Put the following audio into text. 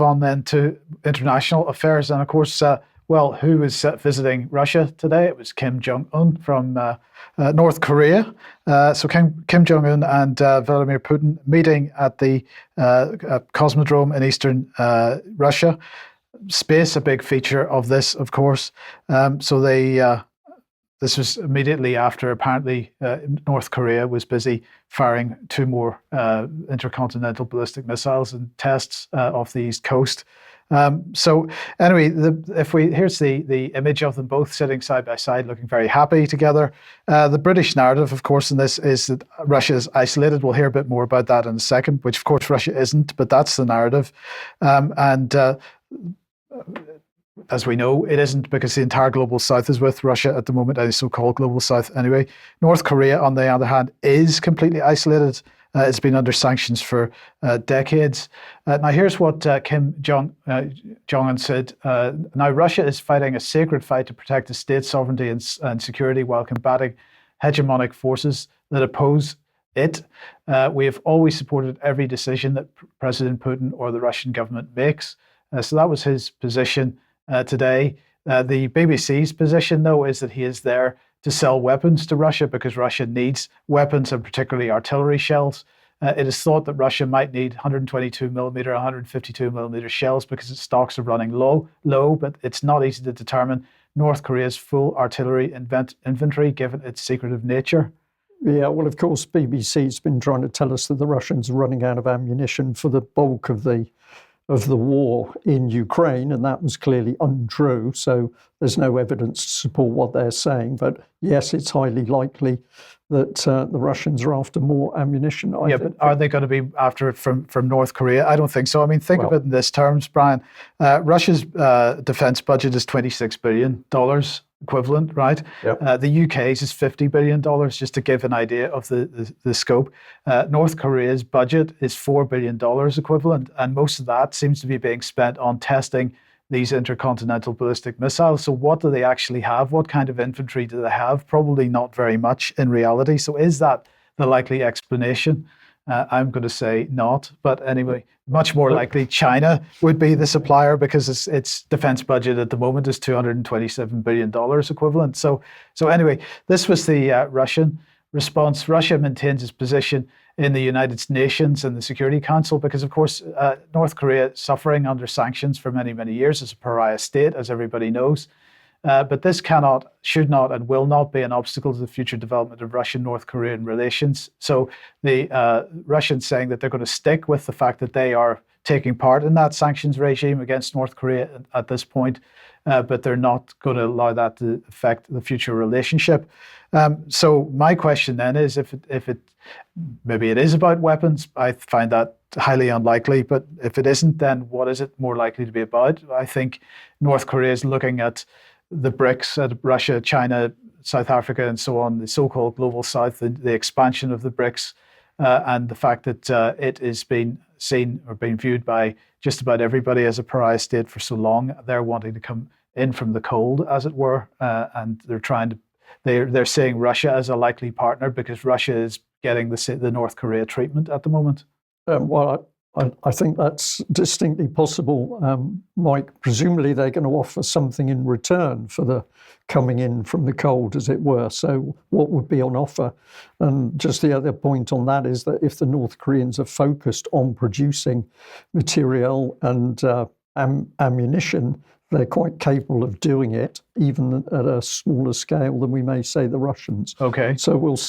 On then to international affairs, and of course, who was visiting Russia today? It was Kim Jong Un from North Korea. So Kim Jong Un and Vladimir Putin meeting at the Cosmodrome in eastern Russia. Space, a big feature of this, of course. So they. This was immediately after apparently North Korea was busy firing 2 more intercontinental ballistic missiles and tests off the East Coast. So anyway, here's the image of them both sitting side by side, looking very happy together. The British narrative, of course, in this is that Russia is isolated. We'll hear a bit more about that in a second, which of course Russia isn't, but that's the narrative. As we know, it isn't, because the entire global south is with Russia at the moment, the so-called global south anyway. North Korea, on the other hand, is completely isolated. It's been under sanctions for decades. Now, here's what Kim Jong Un said. Now, Russia is fighting a sacred fight to protect its state sovereignty and security while combating hegemonic forces that oppose it. We have always supported every decision that President Putin or the Russian government makes. So that was his position today. The BBC's position, though, is that he is there to sell weapons to Russia because Russia needs weapons, and particularly artillery shells. It is thought that Russia might need 122 millimeter, 152 millimeter shells because its stocks are running low, but it's not easy to determine North Korea's full artillery inventory given its secretive nature. Yeah, well, of course, BBC's been trying to tell us that the Russians are running out of ammunition for the bulk of the war in Ukraine, and that was clearly untrue. So there's no evidence to support what they're saying. But yes, it's highly likely that the Russians are after more ammunition. But are they going to be after it from North Korea? I don't think so. I mean, think of it in this terms, Brian. Russia's defense budget is $26 billion equivalent, right? Yep. The UK's is $50 billion, just to give an idea of the scope. North Korea's budget is $4 billion equivalent, and most of that seems to be being spent on testing these intercontinental ballistic missiles. So what do they actually have? What kind of infantry do they have? Probably not very much in reality. So is that the likely explanation? I'm going to say not. But anyway, much more likely China would be the supplier, because its defense budget at the moment is $227 billion equivalent. So anyway, this was the Russian response. Russia maintains its position in the United Nations and the Security Council because, of course, North Korea is suffering under sanctions for many, many years as a pariah state, as everybody knows. But this cannot, should not, and will not be an obstacle to the future development of Russian-North Korean relations. So the Russians saying that they're going to stick with the fact that they are taking part in that sanctions regime against North Korea at this point, but they're not going to allow that to affect the future relationship. So my question then is, if it maybe it is about weapons, I find that highly unlikely, but if it isn't, then what is it more likely to be about? I think North Korea is looking at the BRICS, at Russia, China, South Africa, and so on, the so-called global south, the expansion of the BRICS, and the fact that it is being seen or being viewed by just about everybody as a pariah state for so long. They're wanting to come in from the cold, as it were, and they're seeing Russia as a likely partner because Russia is getting the North Korea treatment at the moment. Well, I think that's distinctly possible, Mike. Presumably they're going to offer something in return for the coming in from the cold, as it were. So what would be on offer? And just the other point on that is that if the North Koreans are focused on producing material and ammunition, they're quite capable of doing it, even at a smaller scale than we may say the Russians. Okay. So we'll see.